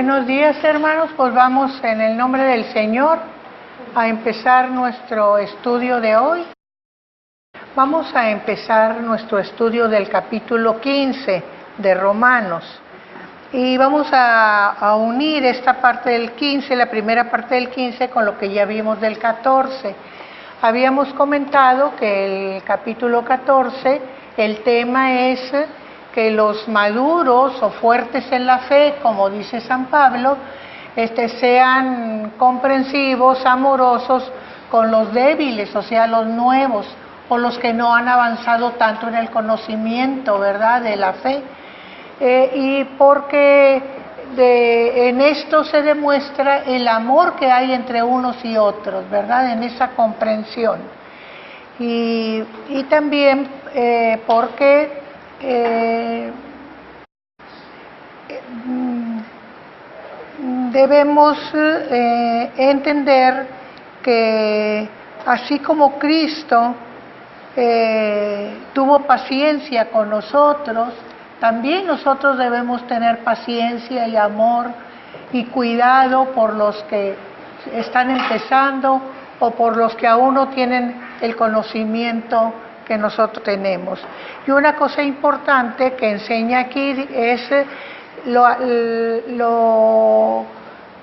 Buenos días, hermanos, pues vamos en el nombre del Señor a empezar nuestro estudio de hoy. Vamos a empezar nuestro estudio del capítulo 15 de Romanos y vamos a unir esta parte del 15, la primera parte del 15, con lo que ya vimos del 14. Habíamos comentado que el capítulo 14, el tema es que los maduros o fuertes en la fe, como dice San Pablo, sean comprensivos, amorosos con los débiles, o sea, los nuevos, o los que no han avanzado tanto en el conocimiento, ¿verdad?, de la fe. Y porque en esto se demuestra el amor que hay entre unos y otros, ¿verdad?, en esa comprensión. Y también porque debemos entender que así como Cristo tuvo paciencia con nosotros, también nosotros debemos tener paciencia y amor y cuidado por los que están empezando o por los que aún no tienen el conocimiento que nosotros tenemos. Y una cosa importante que enseña aquí es lo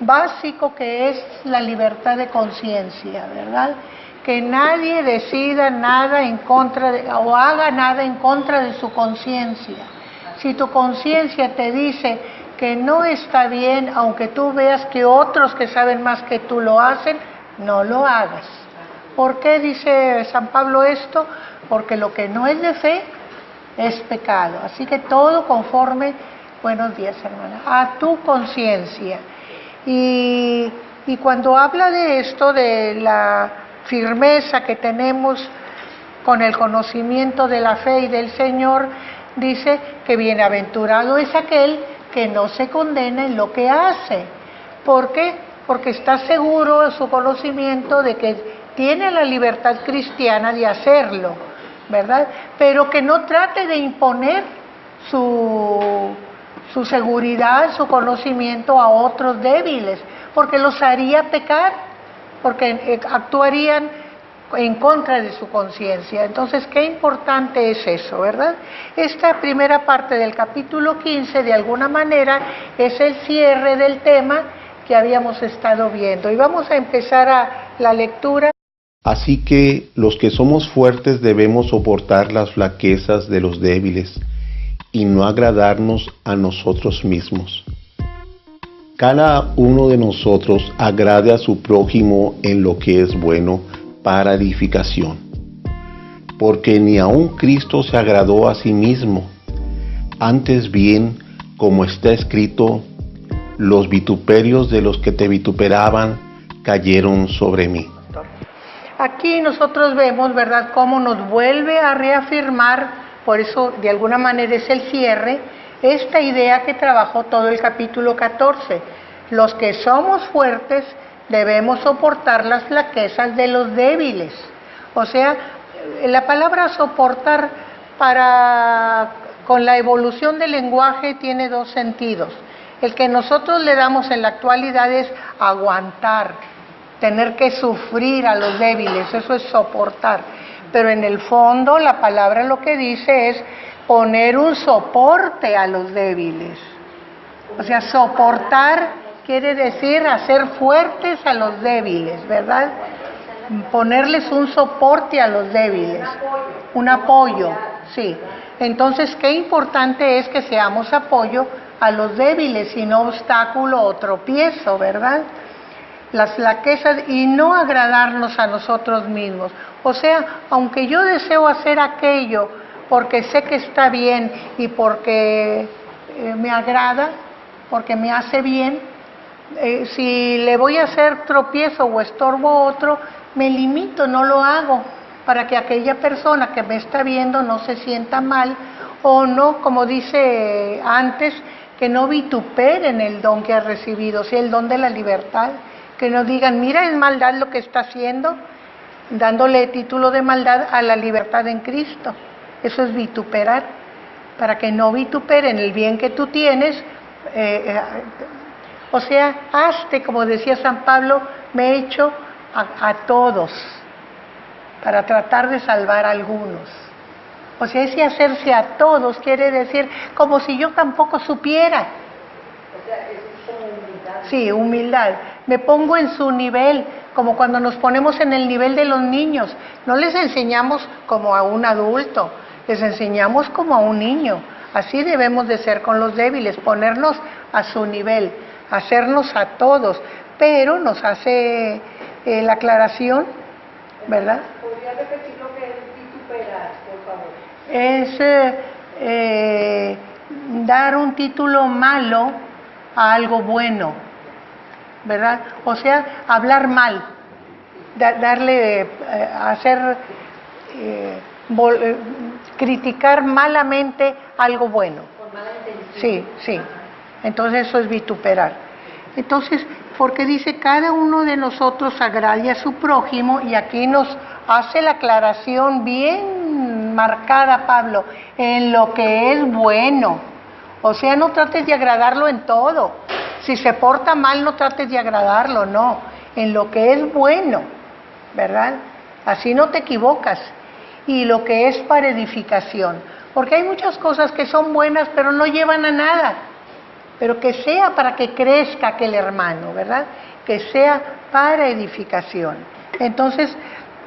básico que es la libertad de conciencia, ¿verdad? Que nadie decida nada en contra o haga nada en contra de su conciencia. Si tu conciencia te dice que no está bien, aunque tú veas que otros que saben más que tú lo hacen, no lo hagas. ¿Por qué dice San Pablo esto? Porque lo que no es de fe es pecado. Así que todo conforme, buenos días, hermana, a tu conciencia. Y cuando habla de esto, de la firmeza que tenemos con el conocimiento de la fe y del Señor, dice que bienaventurado es aquel que no se condena en lo que hace. ¿Por qué? Porque está seguro de su conocimiento de que tiene la libertad cristiana de hacerlo, ¿verdad? Pero que no trate de imponer su seguridad, su conocimiento a otros débiles, porque los haría pecar, porque actuarían en contra de su conciencia. Entonces, qué importante es eso, ¿verdad? Esta primera parte del capítulo 15, de alguna manera, es el cierre del tema que habíamos estado viendo. Y vamos a empezar la lectura. Así que los que somos fuertes debemos soportar las flaquezas de los débiles y no agradarnos a nosotros mismos. Cada uno de nosotros agrade a su prójimo en lo que es bueno para edificación, porque ni aun Cristo se agradó a sí mismo. Antes bien, como está escrito, los vituperios de los que te vituperaban cayeron sobre mí. Aquí nosotros vemos, ¿verdad?, cómo nos vuelve a reafirmar, por eso de alguna manera es el cierre, esta idea que trabajó todo el capítulo 14. Los que somos fuertes debemos soportar las flaquezas de los débiles. O sea, la palabra soportar con la evolución del lenguaje tiene dos sentidos. El que nosotros le damos en la actualidad es aguantar, tener que sufrir a los débiles, eso es soportar. Pero en el fondo la palabra lo que dice es poner un soporte a los débiles. O sea, soportar quiere decir hacer fuertes a los débiles, ¿verdad? Ponerles un soporte a los débiles, un apoyo, sí. Entonces, qué importante es que seamos apoyo a los débiles y no obstáculo o tropiezo, ¿verdad? Las flaquezas y no agradarnos a nosotros mismos. O sea, aunque yo deseo hacer aquello porque sé que está bien y porque me agrada, porque me hace bien, si le voy a hacer tropiezo o estorbo a otro, me limito, no lo hago, para que aquella persona que me está viendo no se sienta mal, o no, como dice antes, que no vituperen el don que ha recibido, o sea, el don de la libertad. Que no digan, mira, es maldad lo que está haciendo, dándole título de maldad a la libertad en Cristo. Eso es vituperar, para que no vituperen el bien que tú tienes, O sea, hazte, como decía San Pablo, me he hecho a todos para tratar de salvar a algunos. O sea, ese hacerse a todos quiere decir como si yo tampoco supiera. O sea, es como humildad. Sí, humildad. Me pongo en su nivel, como cuando nos ponemos en el nivel de los niños. No les enseñamos como a un adulto, les enseñamos como a un niño. Así debemos de ser con los débiles, ponernos a su nivel, hacernos a todos. Pero nos hace la aclaración, ¿verdad? ¿Podría repetir lo que es vituperar, por favor? Es dar un título malo a algo bueno, ¿verdad? O sea, hablar mal, criticar malamente algo bueno. Con mala intención. Sí, sí. Entonces eso es vituperar. Entonces, porque dice, cada uno de nosotros agrade a su prójimo, y aquí nos hace la aclaración bien marcada Pablo, en lo que es bueno. O sea, no trates de agradarlo en todo. Si se porta mal, no trates de agradarlo, no. En lo que es bueno, ¿verdad? Así no te equivocas. Y lo que es para edificación. Porque hay muchas cosas que son buenas, pero no llevan a nada. Pero que sea para que crezca aquel hermano, ¿verdad? Que sea para edificación. Entonces,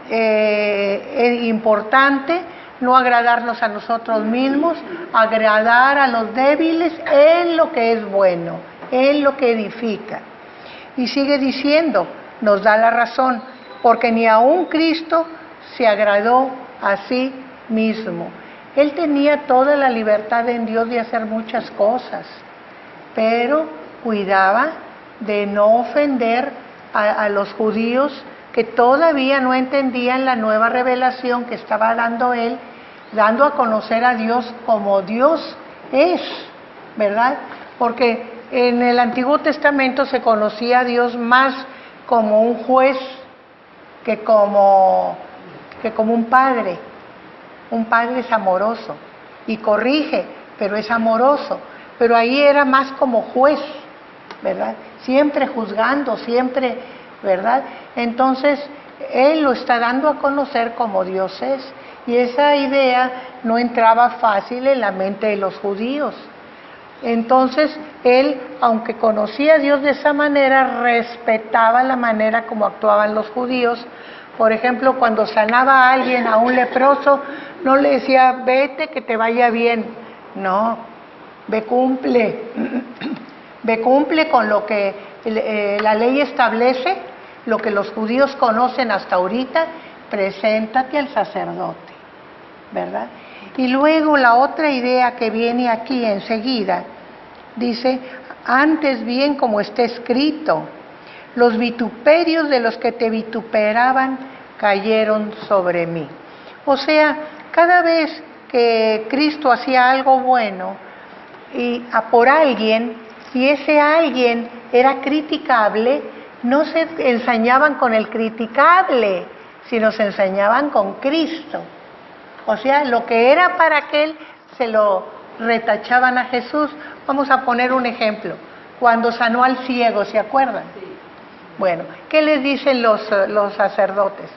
es importante no agradarnos a nosotros mismos, agradar a los débiles en lo que es bueno, en lo que edifica. Y sigue diciendo, nos da la razón, porque ni aun Cristo se agradó a sí mismo. Él tenía toda la libertad en Dios de hacer muchas cosas, pero cuidaba de no ofender a los judíos que todavía no entendían la nueva revelación que estaba dando Él, dando a conocer a Dios como Dios es, ¿verdad? Porque en el Antiguo Testamento se conocía a Dios más como un juez que como un padre. Un padre es amoroso y corrige, pero es amoroso. Pero ahí era más como juez, ¿verdad? Siempre juzgando, siempre, ¿verdad? Entonces, Él lo está dando a conocer como Dios es. Y esa idea no entraba fácil en la mente de los judíos. Entonces, Él, aunque conocía a Dios de esa manera, respetaba la manera como actuaban los judíos. Por ejemplo, cuando sanaba a alguien, a un leproso, no le decía, vete, que te vaya bien. No, ve cumple. Ve cumple con lo que la ley establece, lo que los judíos conocen hasta ahorita, preséntate al sacerdote, ¿verdad? Y luego la otra idea que viene aquí enseguida, dice, antes bien como está escrito, los vituperios de los que te vituperaban cayeron sobre mí. O sea, cada vez que Cristo hacía algo bueno y por alguien, y ese alguien era criticable, no se ensañaban con el criticable, sino se ensañaban con Cristo. O sea, lo que era para aquel se lo retachaban a Jesús. Vamos a poner un ejemplo. Cuando sanó al ciego, ¿se acuerdan? Sí. Bueno, ¿qué les dicen los sacerdotes?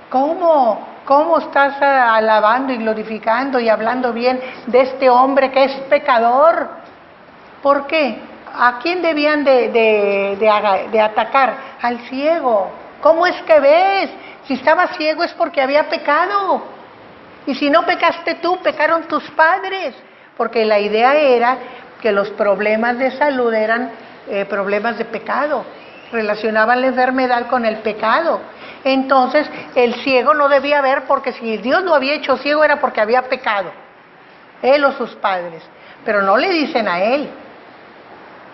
¿Cómo estás alabando y glorificando y hablando bien de este hombre que es pecador? ¿Por qué? ¿A quién debían de atacar? Al ciego. ¿Cómo es que ves? Si estaba ciego es porque había pecado. Y si no pecaste tú, pecaron tus padres. Porque la idea era que los problemas de salud eran problemas de pecado. Relacionaban la enfermedad con el pecado. Entonces, el ciego no debía ver, porque si Dios lo había hecho ciego era porque había pecado. Él o sus padres. Pero no le dicen a él.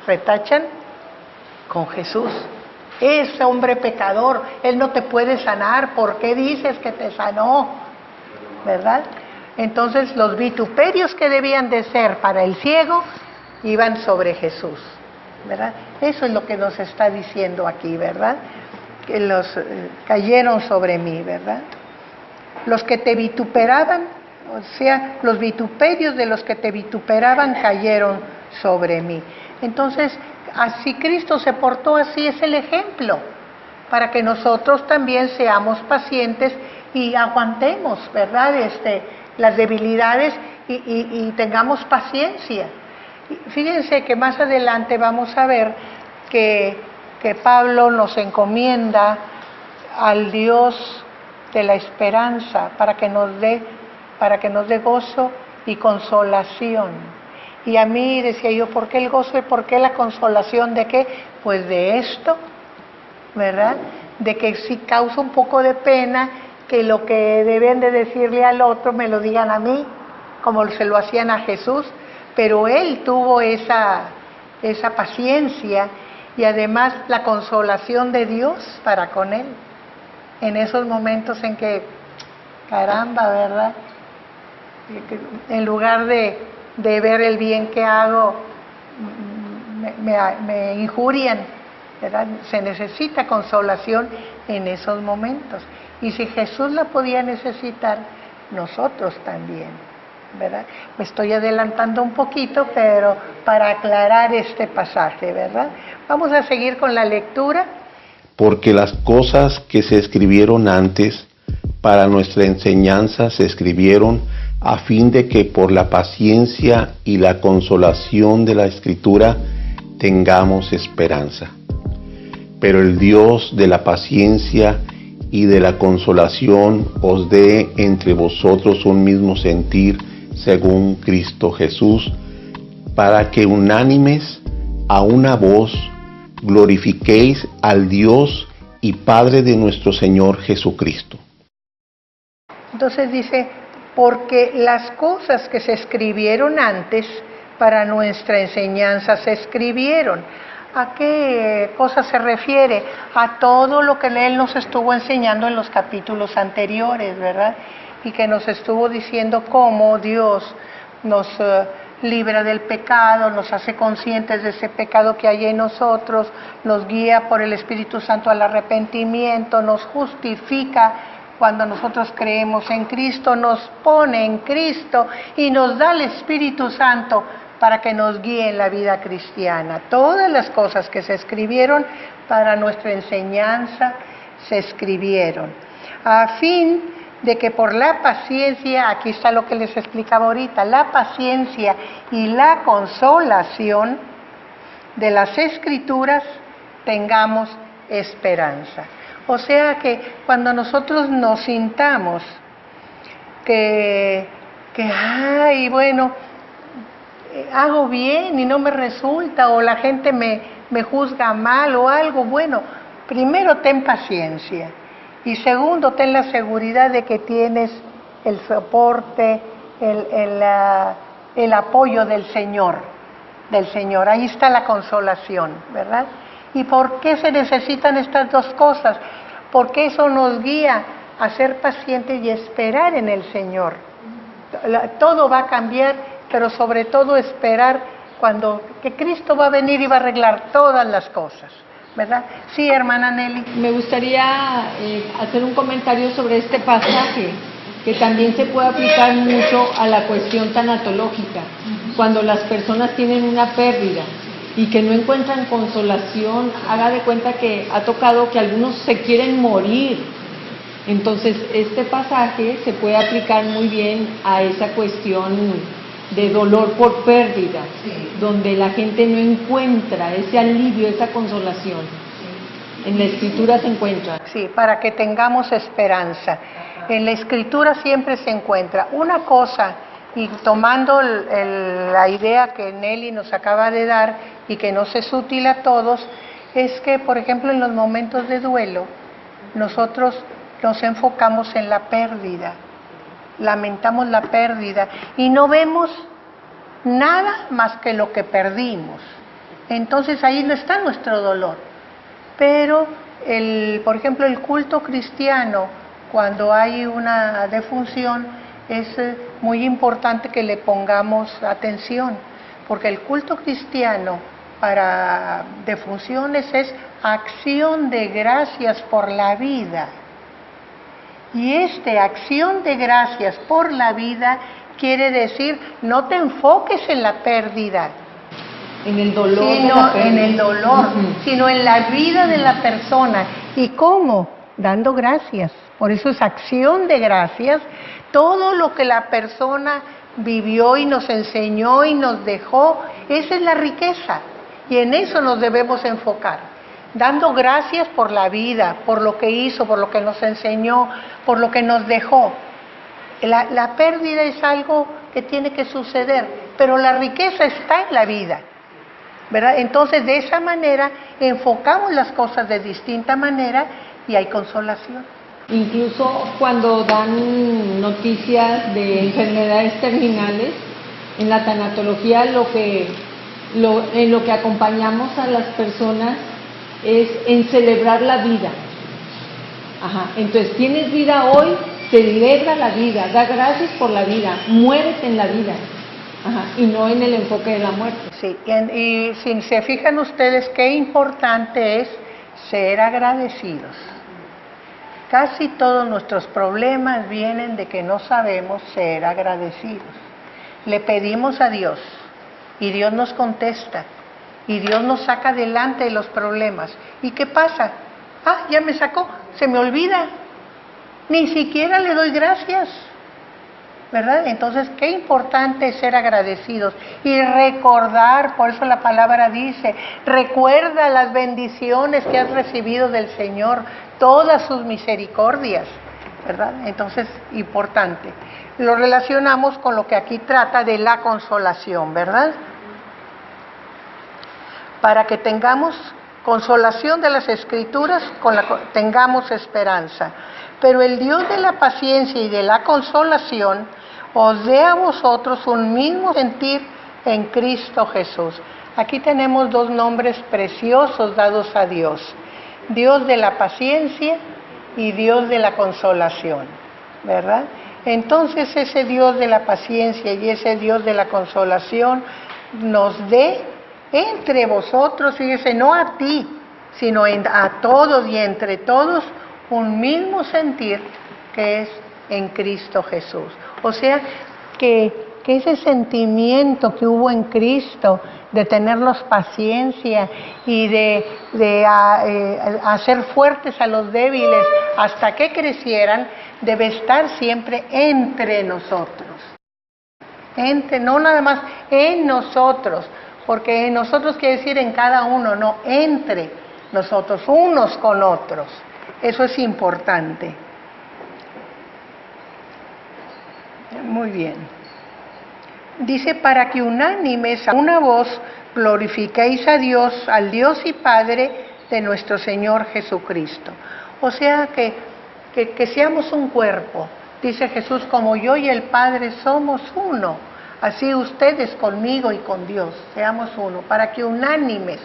Retachan con Jesús. Ese hombre pecador, él no te puede sanar. ¿Por qué dices que te sanó? ¿Verdad? Entonces, los vituperios que debían de ser para el ciego iban sobre Jesús, ¿verdad? Eso es lo que nos está diciendo aquí, ¿verdad? Que los cayeron sobre mí, ¿verdad? Los que te vituperaban, o sea, los vituperios de los que te vituperaban cayeron sobre mí. Entonces, así Cristo se portó, así es el ejemplo, para que nosotros también seamos pacientes y aguantemos, ¿verdad? Las debilidades y tengamos paciencia. Fíjense que más adelante vamos a ver que Pablo nos encomienda al Dios de la esperanza para que nos dé gozo y consolación. Y a mí decía yo, ¿por qué el gozo y por qué la consolación? ¿De qué? Pues de esto, ¿verdad? De que si causa un poco de pena que lo que deben de decirle al otro me lo digan a mí, como se lo hacían a Jesús, pero él tuvo esa paciencia y además la consolación de Dios para con él, en esos momentos en que, caramba, ¿verdad? En lugar de ver el bien que hago, me injurian, ¿verdad? Se necesita consolación en esos momentos. Y si Jesús la podía necesitar, nosotros también, ¿verdad? Me estoy adelantando un poquito, pero para aclarar este pasaje, ¿verdad? Vamos a seguir con la lectura. Porque las cosas que se escribieron antes para nuestra enseñanza se escribieron a fin de que por la paciencia y la consolación de la Escritura tengamos esperanza. Pero el Dios de la paciencia y de la consolación os dé entre vosotros un mismo sentir según Cristo Jesús, para que unánimes a una voz glorifiquéis al Dios y Padre de nuestro Señor Jesucristo. Entonces dice, porque las cosas que se escribieron antes para nuestra enseñanza se escribieron. ¿A qué cosa se refiere? A todo lo que Él nos estuvo enseñando en los capítulos anteriores, ¿verdad? Y que nos estuvo diciendo cómo Dios nos libra del pecado, nos hace conscientes de ese pecado que hay en nosotros, nos guía por el Espíritu Santo al arrepentimiento, nos justifica cuando nosotros creemos en Cristo, nos pone en Cristo y nos da el Espíritu Santo para que nos guíe en la vida cristiana. Todas las cosas que se escribieron para nuestra enseñanza se escribieron, a fin de que por la paciencia, aquí está lo que les explicaba ahorita, la paciencia y la consolación de las Escrituras tengamos esperanza. O sea que cuando nosotros nos sintamos que ay, bueno, hago bien y no me resulta, o la gente me juzga mal o algo, bueno, primero ten paciencia. Y segundo, ten la seguridad de que tienes el soporte, el apoyo del Señor. Ahí está la consolación, ¿verdad? ¿Y por qué se necesitan estas dos cosas? Porque eso nos guía a ser pacientes y esperar en el Señor. Todo va a cambiar, pero sobre todo esperar que Cristo va a venir y va a arreglar todas las cosas, ¿verdad? Sí, hermana Nelly. Me gustaría hacer un comentario sobre este pasaje, que también se puede aplicar mucho a la cuestión tanatológica, cuando las personas tienen una pérdida y que no encuentran consolación. Haga de cuenta que ha tocado que algunos se quieren morir. Entonces, este pasaje se puede aplicar muy bien a esa cuestión de dolor por pérdida, donde la gente no encuentra ese alivio, esa consolación. En la Escritura se encuentra. Sí, para que tengamos esperanza. En la Escritura siempre se encuentra una cosa, y tomando la idea que Nelly nos acaba de dar y que nos es útil a todos, es que, por ejemplo, en los momentos de duelo, nosotros nos enfocamos en la pérdida, lamentamos la pérdida y no vemos nada más que lo que perdimos. Entonces ahí no está nuestro dolor. Pero, por ejemplo, el culto cristiano, cuando hay una defunción, es muy importante que le pongamos atención, porque el culto cristiano para defunciones es acción de gracias por la vida. Y acción de gracias por la vida quiere decir, no te enfoques en la pérdida, en el dolor de sino la pérdida. en el dolor, Ujú. sino en la vida de la persona. ¿Y cómo? Dando gracias. Por eso es acción de gracias. Todo lo que la persona vivió y nos enseñó y nos dejó, esa es la riqueza. Y en eso nos debemos enfocar. Dando gracias por la vida, por lo que hizo, por lo que nos enseñó, por lo que nos dejó. La pérdida es algo que tiene que suceder, pero la riqueza está en la vida, ¿verdad? Entonces, de esa manera, enfocamos las cosas de distinta manera y hay consolación. Incluso cuando dan noticias de enfermedades terminales, en la tanatología en lo que acompañamos a las personas es en celebrar la vida. Ajá. Entonces, tienes vida hoy, celebra la vida, da gracias por la vida, muérete en la vida. Ajá. Y no en el enfoque de la muerte. Sí, y si se fijan ustedes qué importante es ser agradecidos. Casi todos nuestros problemas vienen de que no sabemos ser agradecidos. Le pedimos a Dios y Dios nos contesta y Dios nos saca adelante de los problemas. ¿Y qué pasa? Ah, ya me sacó, se me olvida. Ni siquiera le doy gracias, ¿verdad? Entonces, qué importante es ser agradecidos y recordar, por eso la palabra dice, recuerda las bendiciones que has recibido del Señor, todas sus misericordias, ¿verdad? Entonces, importante. Lo relacionamos con lo que aquí trata de la consolación, ¿verdad? Para que tengamos consolación de las Escrituras, tengamos esperanza. Pero el Dios de la paciencia y de la consolación os dé a vosotros un mismo sentir en Cristo Jesús. Aquí tenemos dos nombres preciosos dados a Dios. Dios de la paciencia y Dios de la consolación, ¿verdad? Entonces ese Dios de la paciencia y ese Dios de la consolación nos dé entre vosotros, fíjese, no a ti, sino a todos y entre todos, un mismo sentir que es en Cristo Jesús. O sea, que ese sentimiento que hubo en Cristo de tenerlos paciencia y de hacer fuertes a los débiles hasta que crecieran, debe estar siempre entre nosotros. No nada más en nosotros, porque en nosotros quiere decir en cada uno, no, entre nosotros, unos con otros. Eso es importante. Muy bien. Dice, para que unánimes a una voz glorifiquéis a Dios, al Dios y Padre de nuestro Señor Jesucristo. O sea que seamos un cuerpo. Dice Jesús, como yo y el Padre somos uno, así ustedes conmigo y con Dios, seamos uno, para que unánimes,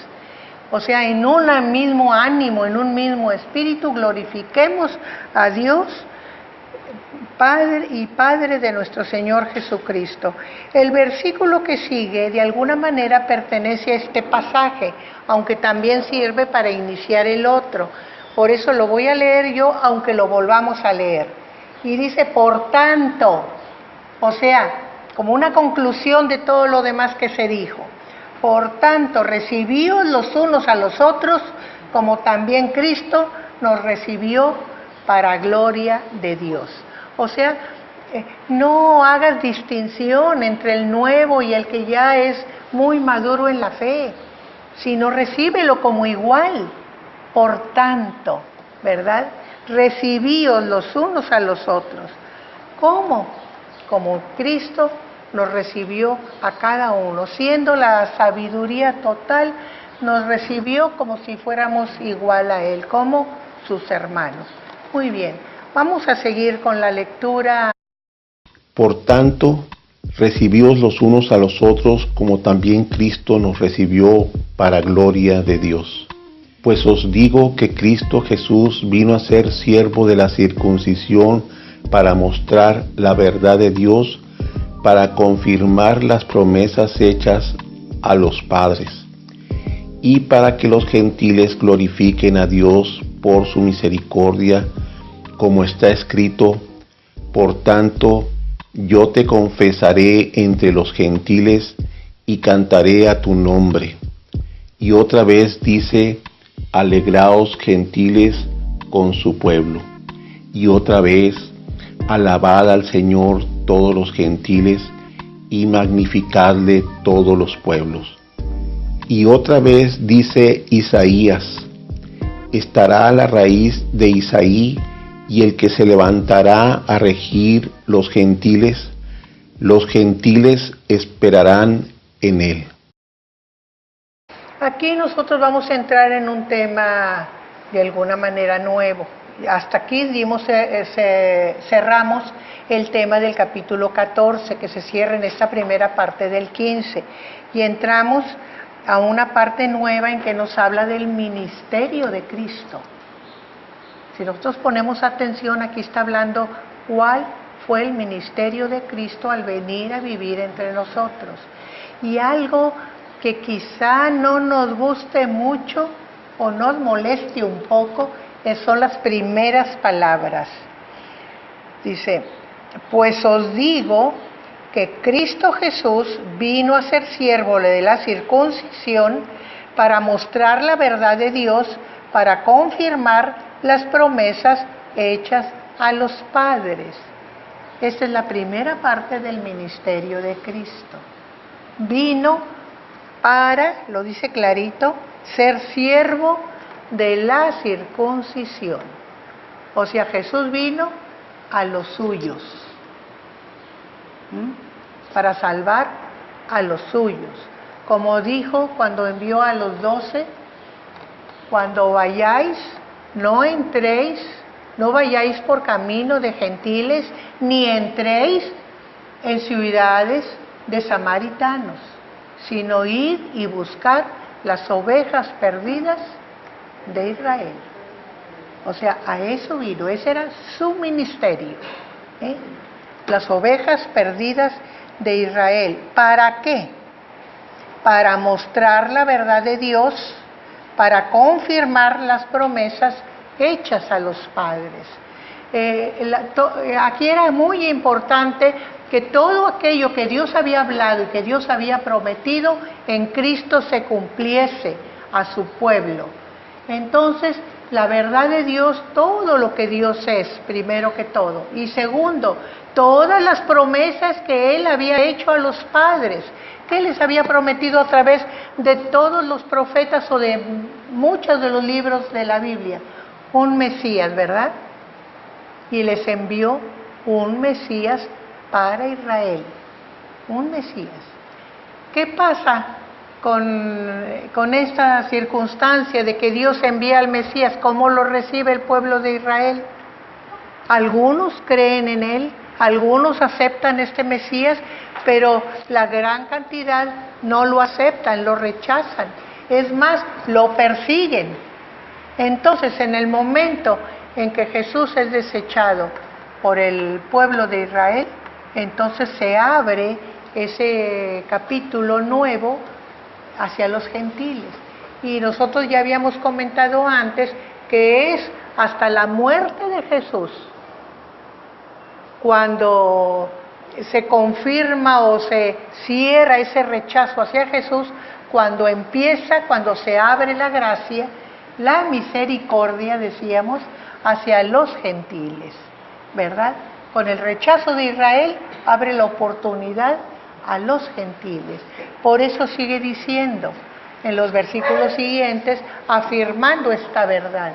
o sea, en un mismo ánimo, en un mismo espíritu, glorifiquemos a Dios, Padre y Padre de nuestro Señor Jesucristo. El versículo que sigue, de alguna manera, pertenece a este pasaje, aunque también sirve para iniciar el otro. Por eso lo voy a leer yo, aunque lo volvamos a leer. Y dice, por tanto, o sea, como una conclusión de todo lo demás que se dijo. Por tanto, recibíos los unos a los otros, como también Cristo nos recibió para gloria de Dios. O sea, no hagas distinción entre el nuevo y el que ya es muy maduro en la fe, sino recíbelo como igual. Por tanto, ¿verdad? Recibíos los unos a los otros. ¿Cómo? Como Cristo nos recibió a cada uno, siendo la sabiduría total, nos recibió como si fuéramos igual a Él, como sus hermanos. Muy bien, vamos a seguir con la lectura. Por tanto, recibíos los unos a los otros, como también Cristo nos recibió para gloria de Dios. Pues os digo que Cristo Jesús vino a ser siervo de la circuncisión para mostrar la verdad de Dios, para confirmar las promesas hechas a los padres, y para que los gentiles glorifiquen a Dios por su misericordia, como está escrito, por tanto, yo te confesaré entre los gentiles, y cantaré a tu nombre. Y otra vez dice, alegraos gentiles con su pueblo. Y otra vez, alabad al Señor todos los gentiles y magnificadle todos los pueblos. Y otra vez dice Isaías, estará la raíz de Isaí y el que se levantará a regir los gentiles esperarán en él. Aquí nosotros vamos a entrar en un tema de alguna manera nuevo. Hasta aquí cerramos el tema del capítulo 14, que se cierra en esta primera parte del 15, y entramos a una parte nueva en que nos habla del ministerio de Cristo. Si nosotros ponemos atención, aquí está hablando cuál fue el ministerio de Cristo al venir a vivir entre nosotros. Y algo que quizá no nos guste mucho o nos moleste un poco, son las primeras palabras. Dice, pues os digo que Cristo Jesús vino a ser siervo de la circuncisión para mostrar la verdad de Dios, para confirmar las promesas hechas a los padres. Esta es la primera parte del ministerio de Cristo. Vino para, lo dice clarito, ser siervo de la circuncisión. O sea, Jesús vino a los suyos, para salvar a los suyos. Como dijo cuando envió a los 12, cuando vayáis, no entréis, no vayáis por camino de gentiles, ni entréis en ciudades de samaritanos, sino id y buscar las ovejas perdidas de Israel. O sea, a eso vino, ese era su ministerio, las ovejas perdidas de Israel. ¿Para qué? Para mostrar la verdad de Dios, para confirmar las promesas hechas a los padres. Aquí era muy importante que todo aquello que Dios había hablado y que Dios había prometido en Cristo se cumpliese a su pueblo. Entonces, la verdad de Dios, todo lo que Dios es, primero que todo. Y segundo, todas las promesas que Él había hecho a los padres, que les había prometido a través de todos los profetas o de muchos de los libros de la Biblia. Un Mesías, ¿verdad? Y les envió un Mesías para Israel. Un Mesías. ¿Qué pasa con esta circunstancia de que Dios envía al Mesías? ¿Cómo lo recibe el pueblo de Israel? Algunos creen en él, algunos aceptan este Mesías, pero la gran cantidad no lo aceptan, lo rechazan. Es más, lo persiguen. Entonces, en el momento en que Jesús es desechado por el pueblo de Israel, entonces se abre ese capítulo nuevo hacia los gentiles. Y nosotros ya habíamos comentado antes que es hasta la muerte de Jesús cuando se confirma o se cierra ese rechazo hacia Jesús, cuando se abre la gracia, la misericordia, decíamos, hacia los gentiles, ¿verdad? Con el rechazo de Israel abre la oportunidad a los gentiles. Por eso sigue diciendo en los versículos siguientes, afirmando esta verdad.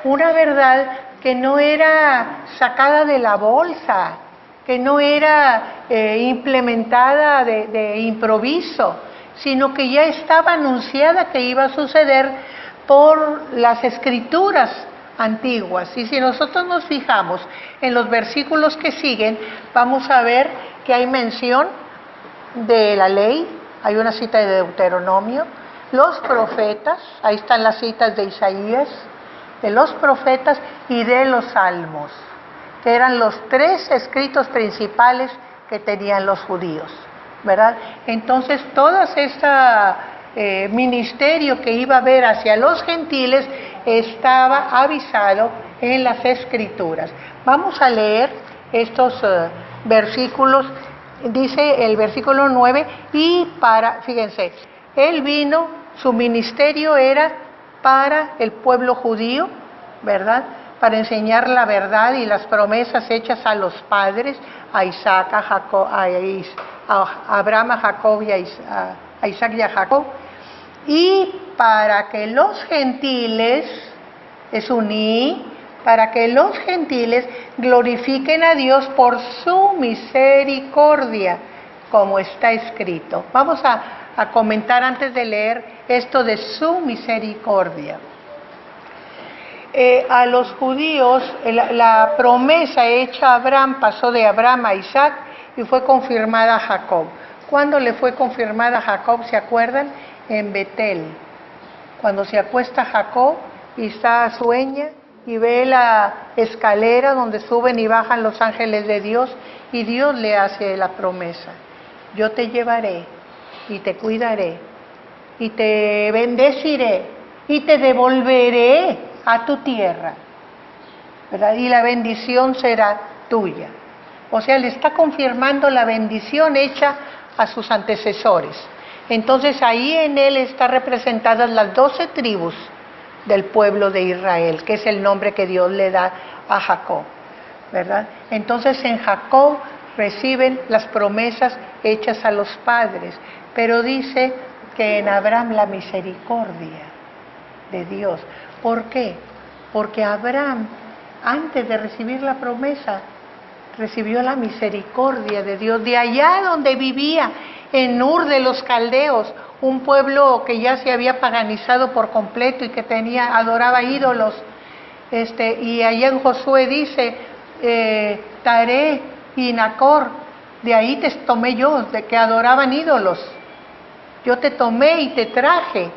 Una verdad que no era sacada de la bolsa, que no era implementada de improviso, sino que ya estaba anunciada que iba a suceder por las escrituras antiguas. Y si nosotros nos fijamos en los versículos que siguen, vamos a ver que hay mención de la ley, hay una cita de Deuteronomio, los profetas, ahí están las citas de Isaías, de los profetas y de los salmos, que eran los tres escritos principales que tenían los judíos, ¿verdad? Entonces, todo este ministerio que iba a haber hacia los gentiles estaba avisado en las escrituras. Vamos a leer estos versículos dice el versículo 9, fíjense, él vino, su ministerio era para el pueblo judío, ¿verdad? Para enseñar la verdad y las promesas hechas a los padres, a Isaac, a Jacob, a Abraham, a Jacob y a Isaac y a Jacob, y para que los gentiles, para que los gentiles glorifiquen a Dios por su misericordia, como está escrito. Vamos a comentar antes de leer esto de su misericordia. A los judíos, la promesa hecha a Abraham pasó de Abraham a Isaac y fue confirmada a Jacob. ¿Cuándo le fue confirmada a Jacob? ¿Se acuerdan? En Betel. Cuando se acuesta Jacob y sueña y ve la escalera donde suben y bajan los ángeles de Dios, y Dios le hace la promesa: yo te llevaré y te cuidaré y te bendeciré y te devolveré a tu tierra, ¿verdad? Y la bendición será tuya. O sea, le está confirmando la bendición hecha a sus antecesores. Entonces ahí en él están representadas las 12 tribus del pueblo de Israel, que es el nombre que Dios le da a Jacob, ¿verdad? Entonces en Jacob reciben las promesas hechas a los padres, pero dice que en Abraham la misericordia de Dios. ¿Por qué? Porque Abraham, antes de recibir la promesa, recibió la misericordia de Dios. De allá donde vivía, en Ur de los Caldeos, un pueblo que ya se había paganizado por completo y que adoraba ídolos. Y allá en Josué dice, Taré y Nacor, de ahí te tomé yo, de que adoraban ídolos. Yo te tomé y te traje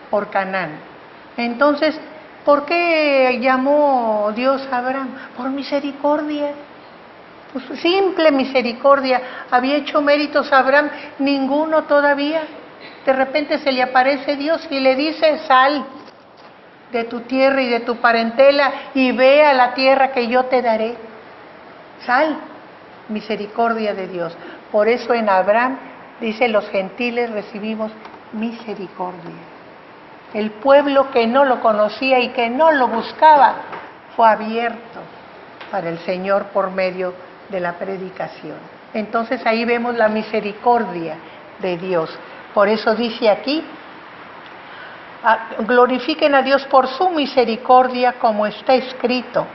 por Canaán. Entonces, ¿por qué llamó Dios a Abraham? Por misericordia. Pues simple misericordia. ¿Había hecho méritos a Abraham? Ninguno todavía. De repente se le aparece Dios y le dice: sal de tu tierra y de tu parentela y ve a la tierra que yo te daré. Sal. Misericordia de Dios. Por eso en Abraham dice: los gentiles recibimos misericordia. El pueblo que no lo conocía y que no lo buscaba fue abierto para el Señor por medio de la predicación. Entonces ahí vemos la misericordia de Dios. Por eso dice aquí: glorifiquen a Dios por su misericordia, como está escrito.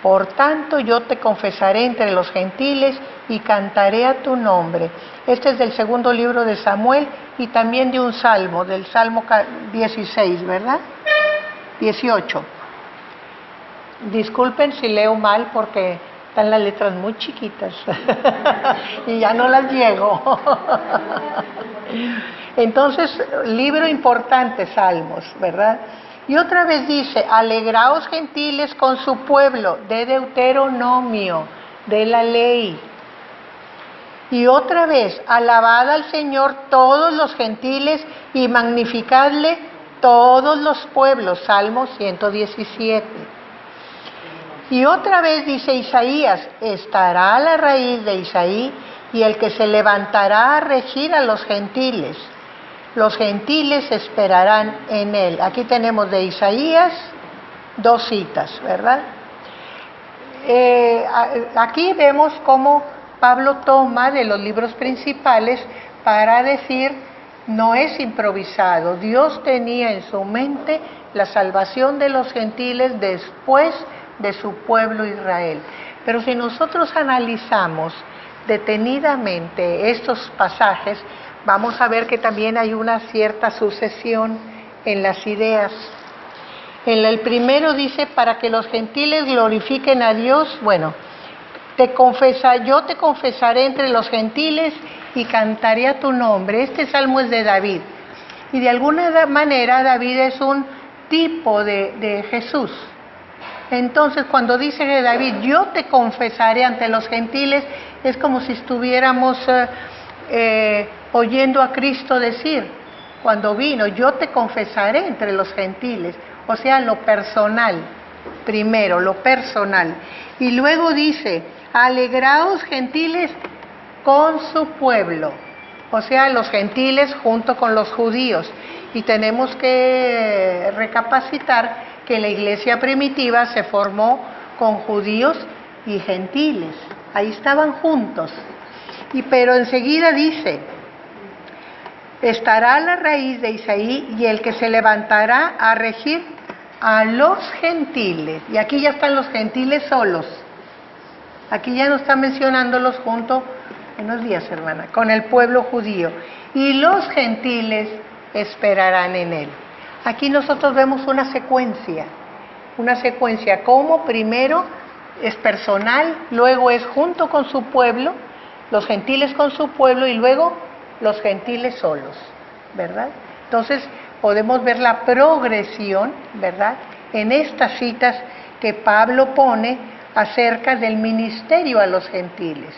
Por tanto, yo te confesaré entre los gentiles y cantaré a tu nombre. Este es del segundo libro de Samuel y también de un salmo, del Salmo 16, ¿verdad? 18. Disculpen si leo mal porque están las letras muy chiquitas y ya no las llego. Entonces, libro importante, Salmos, ¿verdad? Y otra vez dice: alegraos gentiles con su pueblo, de Deuteronomio, de la ley. Y otra vez: alabad al Señor todos los gentiles y magnificadle todos los pueblos, Salmo 117. Y otra vez dice Isaías: estará la raíz de Isaí y el que se levantará a regir a los gentiles. Los gentiles esperarán en él. Aquí tenemos de Isaías 2 citas, ¿verdad? Aquí vemos cómo Pablo toma de los libros principales para decir: no es improvisado. Dios tenía en su mente la salvación de los gentiles después de su pueblo Israel. Pero si nosotros analizamos detenidamente estos pasajes, vamos a ver que también hay una cierta sucesión en las ideas. En el primero dice: para que los gentiles glorifiquen a Dios. Bueno, yo te confesaré entre los gentiles y cantaré a tu nombre. Este salmo es de David. Y de alguna manera David es un tipo de Jesús. Entonces, cuando dice de David: yo te confesaré ante los gentiles, es como si estuviéramos oyendo a Cristo decir, cuando vino: yo te confesaré entre los gentiles. O sea, lo personal, primero, lo personal. Y luego dice: alegraos gentiles con su pueblo, o sea, los gentiles junto con los judíos. Y tenemos que recapacitar que la iglesia primitiva se formó con judíos y gentiles, ahí estaban juntos. Pero enseguida dice, estará la raíz de Isaí y el que se levantará a regir a los gentiles. Y aquí ya están los gentiles solos. Aquí ya no está mencionándolos junto, buenos días hermana, con el pueblo judío. Y los gentiles esperarán en él. Aquí nosotros vemos una secuencia, como primero es personal, luego es junto con su pueblo, los gentiles con su pueblo y luego los gentiles solos, ¿verdad? Entonces podemos ver la progresión, ¿verdad?, en estas citas que Pablo pone acerca del ministerio a los gentiles.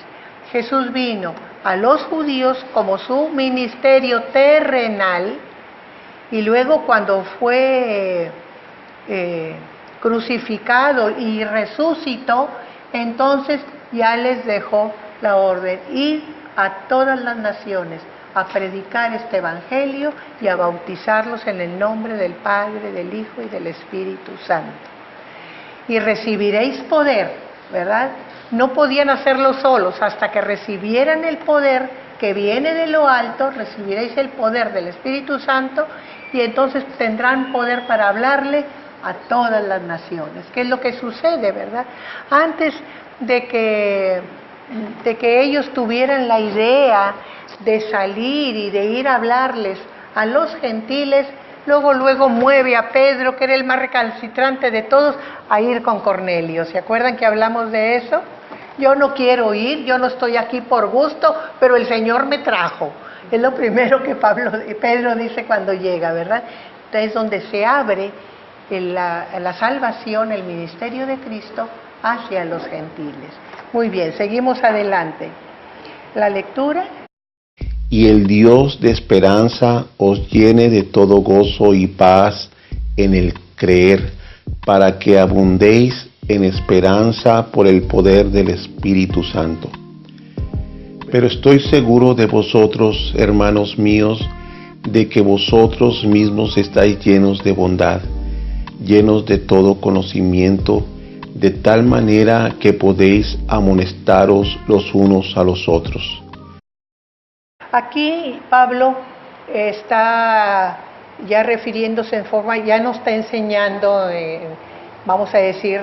Jesús vino a los judíos como su ministerio terrenal y luego cuando fue crucificado y resucitó, entonces ya les dejó la orden, ir a todas las naciones a predicar este evangelio y a bautizarlos en el nombre del Padre, del Hijo y del Espíritu Santo. Y recibiréis poder, ¿verdad? No podían hacerlo solos, hasta que recibieran el poder que viene de lo alto, recibiréis el poder del Espíritu Santo y entonces tendrán poder para hablarle a todas las naciones. ¿Qué es lo que sucede, verdad? Antes de que ellos tuvieran la idea de salir y de ir a hablarles a los gentiles, luego mueve a Pedro, que era el más recalcitrante de todos, a ir con Cornelio. ¿Se acuerdan que hablamos de eso? Yo no quiero ir, yo no estoy aquí por gusto, pero el Señor me trajo. Es lo primero que Pedro dice cuando llega, ¿verdad? Entonces, donde se abre la salvación, el ministerio de Cristo hacia los gentiles. Muy bien, seguimos adelante. La lectura. Y el Dios de esperanza os llene de todo gozo y paz en el creer, para que abundéis en esperanza por el poder del Espíritu Santo. Pero estoy seguro de vosotros, hermanos míos, de que vosotros mismos estáis llenos de bondad, llenos de todo conocimiento, de tal manera que podéis amonestaros los unos a los otros. Aquí Pablo está ya refiriéndose en forma, ya no está enseñando, vamos a decir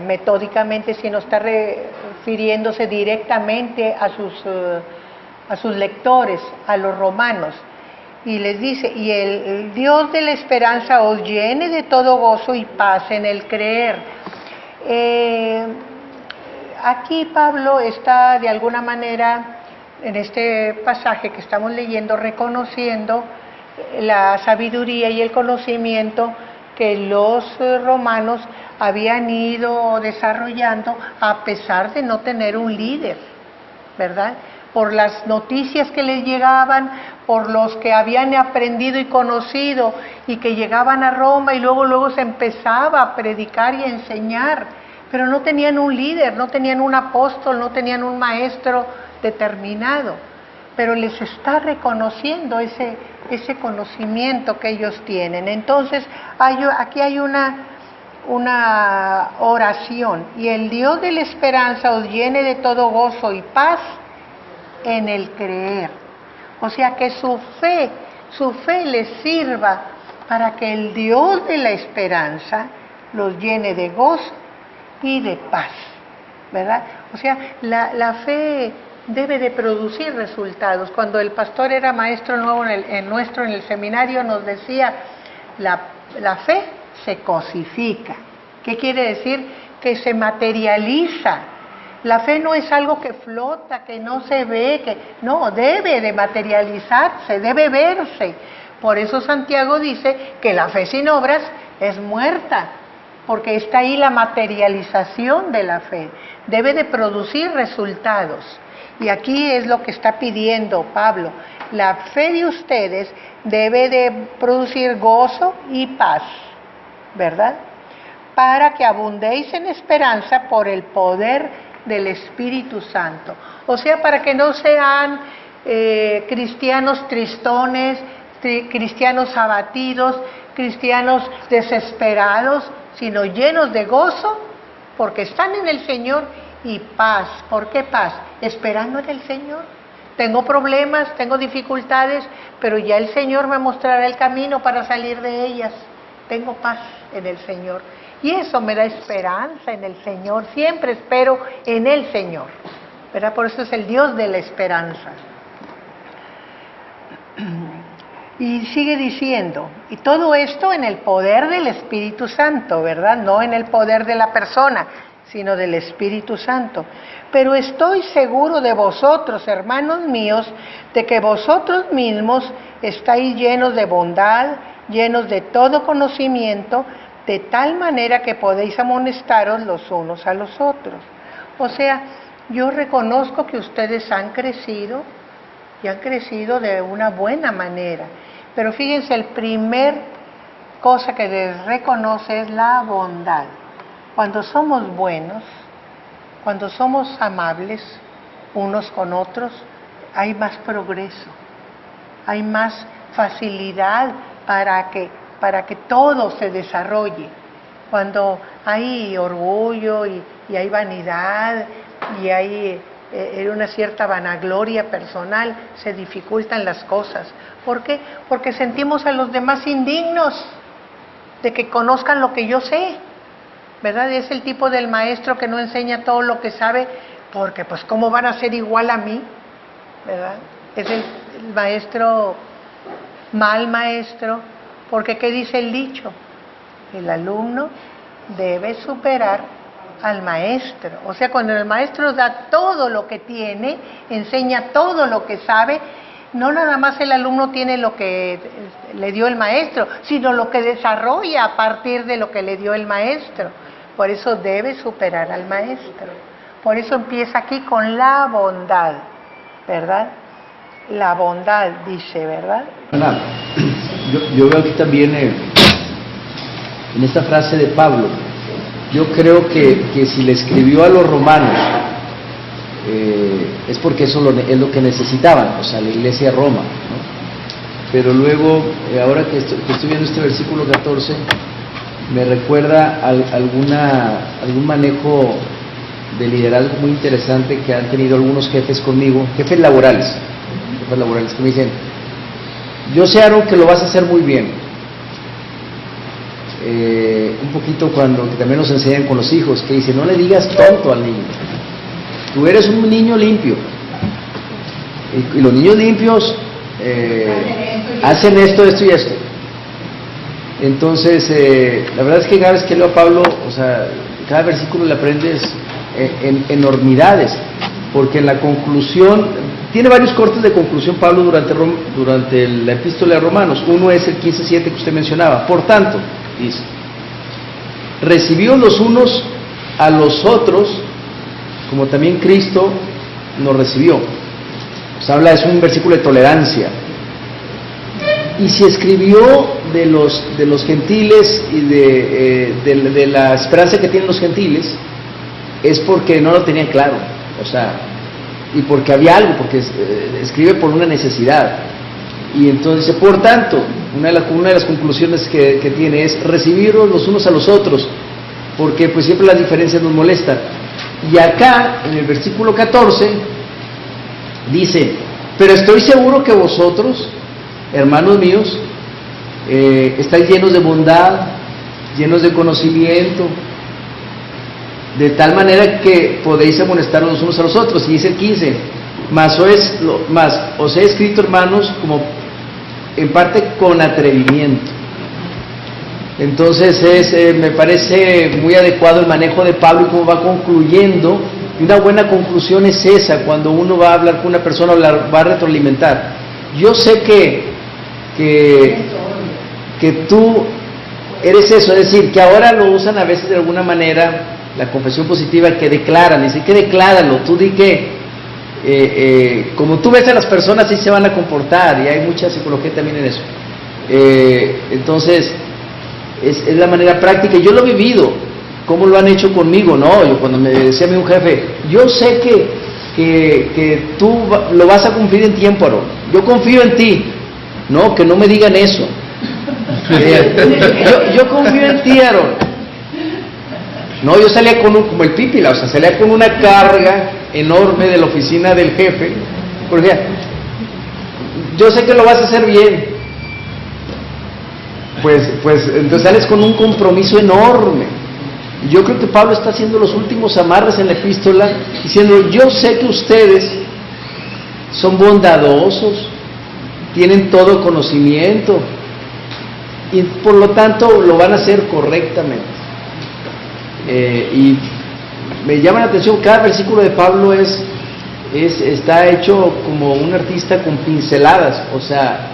metódicamente, sino está refiriéndose directamente a sus lectores, a los romanos. Y les dice, y el Dios de la esperanza os llene de todo gozo y paz en el creer. Aquí Pablo está de alguna manera, en este pasaje que estamos leyendo, reconociendo la sabiduría y el conocimiento que los romanos habían ido desarrollando a pesar de no tener un líder, ¿verdad? Por las noticias que les llegaban, por los que habían aprendido y conocido y que llegaban a Roma y luego se empezaba a predicar y a enseñar, pero no tenían un líder, no tenían un apóstol, no tenían un maestro determinado, pero les está reconociendo ese conocimiento que ellos tienen. Entonces aquí hay una oración: y el Dios de la esperanza os llene de todo gozo y paz en el creer. O sea, que su fe les sirva para que el Dios de la esperanza los llene de gozo y de paz, ¿verdad? O sea, la fe debe de producir resultados. Cuando el pastor era maestro nuevo en el seminario, nos decía, la fe se cosifica. ¿Qué quiere decir? Que se materializa. La fe no es algo que flota, que no se ve, no, debe de materializarse, debe verse. Por eso Santiago dice que la fe sin obras es muerta, porque está ahí la materialización de la fe. Debe de producir resultados. Y aquí es lo que está pidiendo Pablo. La fe de ustedes debe de producir gozo y paz, ¿verdad? Para que abundéis en esperanza por el poder del Espíritu Santo. O sea, para que no sean cristianos tristones, cristianos abatidos, cristianos desesperados, sino llenos de gozo, porque están en el Señor, y paz. ¿Por qué paz? Esperando en el Señor. Tengo problemas, tengo dificultades, pero ya el Señor me mostrará el camino para salir de ellas. Tengo paz en el Señor. Y eso me da esperanza en el Señor. Siempre espero en el Señor, ¿verdad? Por eso es el Dios de la esperanza. Y sigue diciendo, y todo esto en el poder del Espíritu Santo, ¿verdad? No en el poder de la persona, sino del Espíritu Santo. Pero estoy seguro de vosotros, hermanos míos, de que vosotros mismos estáis llenos de bondad, llenos de todo conocimiento, de tal manera que podéis amonestaros los unos a los otros. O sea, yo reconozco que ustedes han crecido, y han crecido de una buena manera. Pero fíjense, el primer cosa que les reconoce es la bondad. Cuando somos buenos, cuando somos amables unos con otros, hay más progreso, hay más facilidad para que todo se desarrolle. Cuando hay orgullo y hay vanidad y hay una cierta vanagloria personal, se dificultan las cosas. ¿Por qué? Porque sentimos a los demás indignos de que conozcan lo que yo sé, ¿verdad? Es el tipo del maestro que no enseña todo lo que sabe, porque pues ¿cómo van a ser igual a mí? ¿Verdad? Es el maestro, mal maestro, porque ¿qué dice el dicho? El alumno debe superar al maestro. O sea, cuando el maestro da todo lo que tiene, enseña todo lo que sabe, no nada más el alumno tiene lo que le dio el maestro, sino lo que desarrolla a partir de lo que le dio el maestro. Por eso debe superar al maestro. Por eso empieza aquí con la bondad, ¿verdad? La bondad, dice, ¿verdad? Yo veo aquí también en esta frase de Pablo, yo creo que si le escribió a los romanos, es porque eso es lo que necesitaban, o sea, la iglesia de Roma, ¿no? Pero luego, ahora que estoy viendo este versículo 14, me recuerda algún manejo de liderazgo muy interesante que han tenido algunos jefes conmigo, jefes laborales que me dicen, yo sé, Aaron, que lo vas a hacer muy bien. Un poquito cuando que también nos enseñan con los hijos, que dicen, no le digas tonto al niño, tú eres un niño limpio, y los niños limpios hacen esto y esto. Entonces, la verdad es que cada vez que leo a Pablo, o sea, cada versículo le aprendes enormidades, porque en la conclusión, tiene varios cortes de conclusión Pablo durante la epístola de Romanos. Uno es el 15:7 que usted mencionaba. Por tanto, dice, recibió los unos a los otros, como también Cristo nos recibió. Pues habla, es un versículo de tolerancia. Y si escribió de los gentiles y de la esperanza que tienen los gentiles, es porque no lo tenían claro, o sea, y porque había algo, porque escribe por una necesidad. Y entonces, por tanto, una de las conclusiones que tiene es recibirlos los unos a los otros, porque pues siempre las diferencias nos molestan. Y acá, en el versículo 14, dice, pero estoy seguro que vosotros, hermanos míos, estáis llenos de bondad, llenos de conocimiento, de tal manera que podéis amonestar los unos a los otros. Y dice el 15, mas os he escrito, hermanos, como en parte con atrevimiento. Entonces me parece muy adecuado el manejo de Pablo y cómo va concluyendo. Y una buena conclusión es esa, cuando uno va a hablar con una persona o la va a retroalimentar. Yo sé que tú eres eso, es decir, que ahora lo usan a veces de alguna manera, la confesión positiva, que declaran, dice que decláralo, tú di que como tú ves a las personas así se van a comportar, y hay mucha psicología también en eso. Entonces es la manera práctica, y yo lo he vivido ¿cómo lo han hecho conmigo? No, yo cuando me decía mi un jefe, yo sé que tú lo vas a cumplir en tiempo, Aarón, yo confío en ti. No, que no me digan eso. Yo confío en ti, Aarón. No, yo salía como el Pípila, o sea, salía con una carga enorme de la oficina del jefe, porque yo sé que lo vas a hacer bien. Pues entonces sales con un compromiso enorme. Yo creo que Pablo está haciendo los últimos amarres en la epístola, diciendo, yo sé que ustedes son bondadosos, tienen todo conocimiento, y por lo tanto lo van a hacer correctamente. Y me llama la atención, cada versículo de Pablo está hecho como un artista con pinceladas, o sea,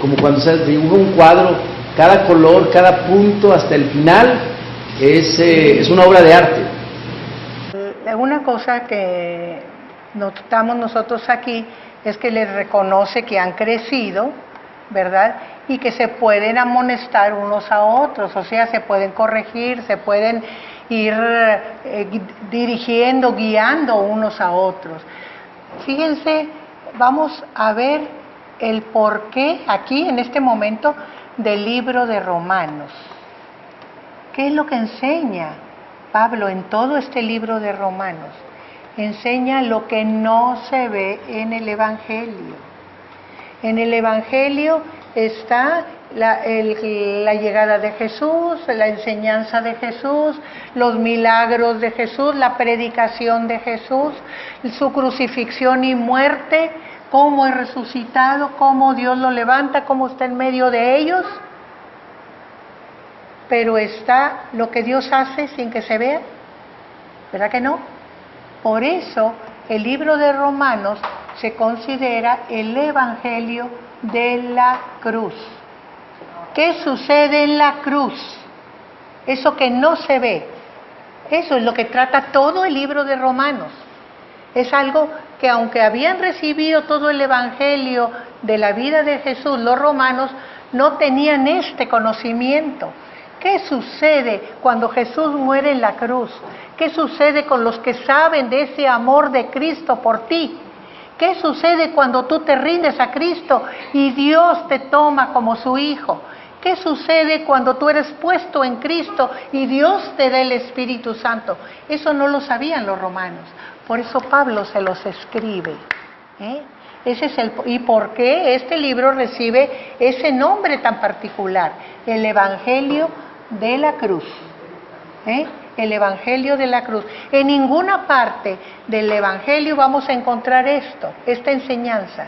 como cuando se dibuja un cuadro, cada color, cada punto hasta el final es una obra de arte. Una cosa que notamos nosotros aquí es que les reconoce que han crecido, ¿verdad? Y que se pueden amonestar unos a otros, o sea, se pueden corregir, se pueden ir dirigiendo, guiando unos a otros. Fíjense, vamos a ver el porqué aquí en este momento del libro de Romanos. ¿Qué es lo que enseña Pablo en todo este libro de Romanos? Enseña lo que no se ve en el Evangelio. En el Evangelio está la llegada de Jesús, la enseñanza de Jesús, los milagros de Jesús, la predicación de Jesús, su crucifixión y muerte, cómo es resucitado, cómo Dios lo levanta, cómo está en medio de ellos. Pero está lo que Dios hace sin que se vea, ¿verdad que no? Por eso el libro de Romanos se considera el Evangelio de la cruz. ¿Qué sucede en la cruz? Eso que no se ve. Eso es lo que trata todo el libro de Romanos. Es algo que aunque habían recibido todo el Evangelio de la vida de Jesús, los romanos no tenían este conocimiento. ¿Qué sucede cuando Jesús muere en la cruz? ¿Qué sucede con los que saben de ese amor de Cristo por ti? ¿Qué sucede cuando tú te rindes a Cristo y Dios te toma como su hijo? ¿Qué sucede cuando tú eres puesto en Cristo y Dios te da el Espíritu Santo? Eso no lo sabían los romanos. Por eso Pablo se los escribe. Ese es ¿y por qué este libro recibe ese nombre tan particular? El Evangelio de la cruz. El Evangelio de la cruz. En ninguna parte del Evangelio vamos a encontrar esta enseñanza,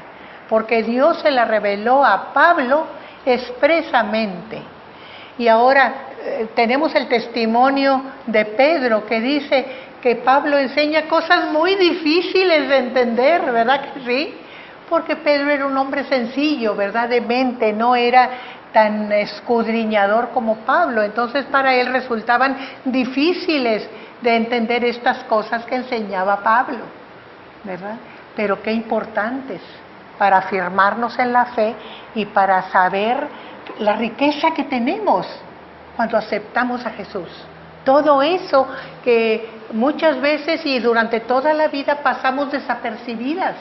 porque Dios se la reveló a Pablo expresamente. Y ahora tenemos el testimonio de Pedro que dice que Pablo enseña cosas muy difíciles de entender, ¿verdad que sí? Porque Pedro era un hombre sencillo, ¿verdad? De mente, no era tan escudriñador como Pablo. Entonces para él resultaban difíciles de entender estas cosas que enseñaba Pablo, ¿verdad? Pero qué importantes para afirmarnos en la fe y para saber la riqueza que tenemos cuando aceptamos a Jesús. Todo eso que muchas veces y durante toda la vida pasamos desapercibidas,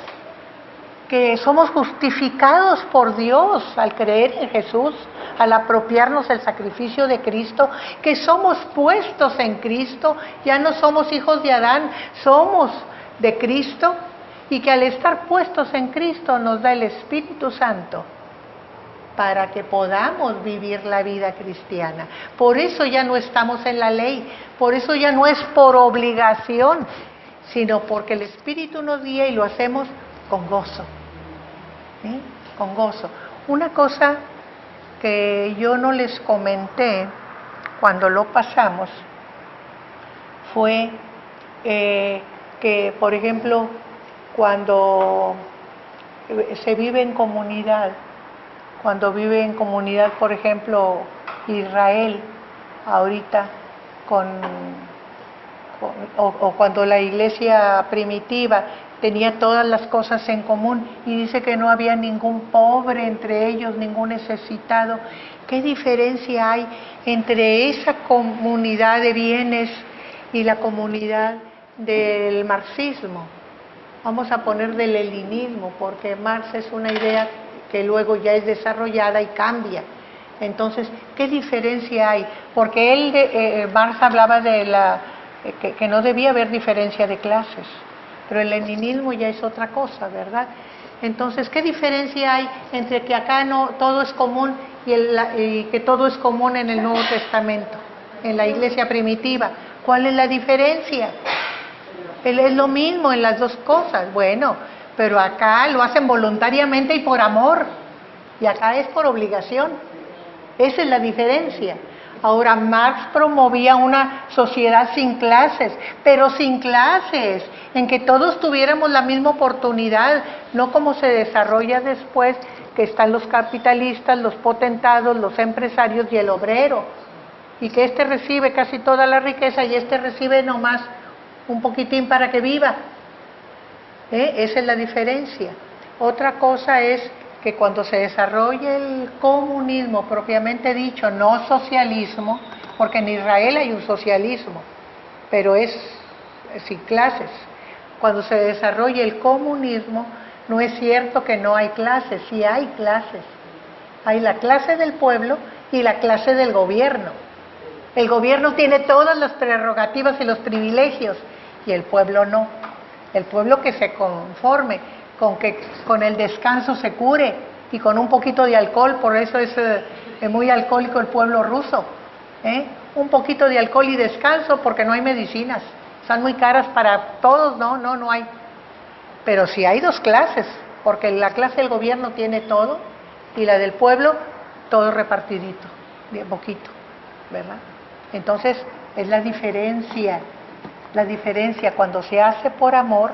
que somos justificados por Dios al creer en Jesús, al apropiarnos del sacrificio de Cristo, que somos puestos en Cristo, ya no somos hijos de Adán, somos de Cristo, y que al estar puestos en Cristo nos da el Espíritu Santo para que podamos vivir la vida cristiana. Por eso ya no estamos en la ley, por eso ya no es por obligación, sino porque el Espíritu nos guía y lo hacemos con gozo. Con gozo. Una cosa que yo no les comenté cuando lo pasamos fue que, por ejemplo, cuando se vive en comunidad, por ejemplo, Israel, ahorita, o cuando la iglesia primitiva tenía todas las cosas en común, y dice que no había ningún pobre entre ellos, ningún necesitado. ¿Qué diferencia hay entre esa comunidad de bienes y la comunidad del marxismo? Vamos a poner del leninismo, porque Marx es una idea que luego ya es desarrollada y cambia. Entonces, ¿qué diferencia hay? Porque Marx hablaba de que no debía haber diferencia de clases, pero el leninismo ya es otra cosa, ¿verdad? Entonces, ¿qué diferencia hay entre que acá no todo es común y que todo es común en el Nuevo Testamento, en la iglesia primitiva? ¿Cuál es la diferencia? Es lo mismo en las dos cosas. Bueno, pero acá lo hacen voluntariamente y por amor, y acá es por obligación. Esa es la diferencia. Ahora, Marx promovía una sociedad sin clases, pero sin clases, en que todos tuviéramos la misma oportunidad, no como se desarrolla después, que están los capitalistas, los potentados, los empresarios y el obrero, y que este recibe casi toda la riqueza y este recibe nomás un poquitín para que viva. Esa es la diferencia. Otra cosa es que cuando se desarrolla el comunismo propiamente dicho, no socialismo, porque en Israel hay un socialismo, pero es sin clases. Cuando se desarrolla el comunismo, no es cierto que no hay clases, sí hay clases. Hay la clase del pueblo y la clase del gobierno. El gobierno tiene todas las prerrogativas y los privilegios, y el pueblo no. El pueblo que se conforme con que con el descanso se cure y con un poquito de alcohol, por eso es muy alcohólico el pueblo ruso. Un poquito de alcohol y descanso, porque no hay medicinas, están muy caras para todos, no hay. Pero sí hay dos clases, porque la clase del gobierno tiene todo y la del pueblo todo repartidito, bien poquito, ¿verdad? Entonces es la diferencia cuando se hace por amor,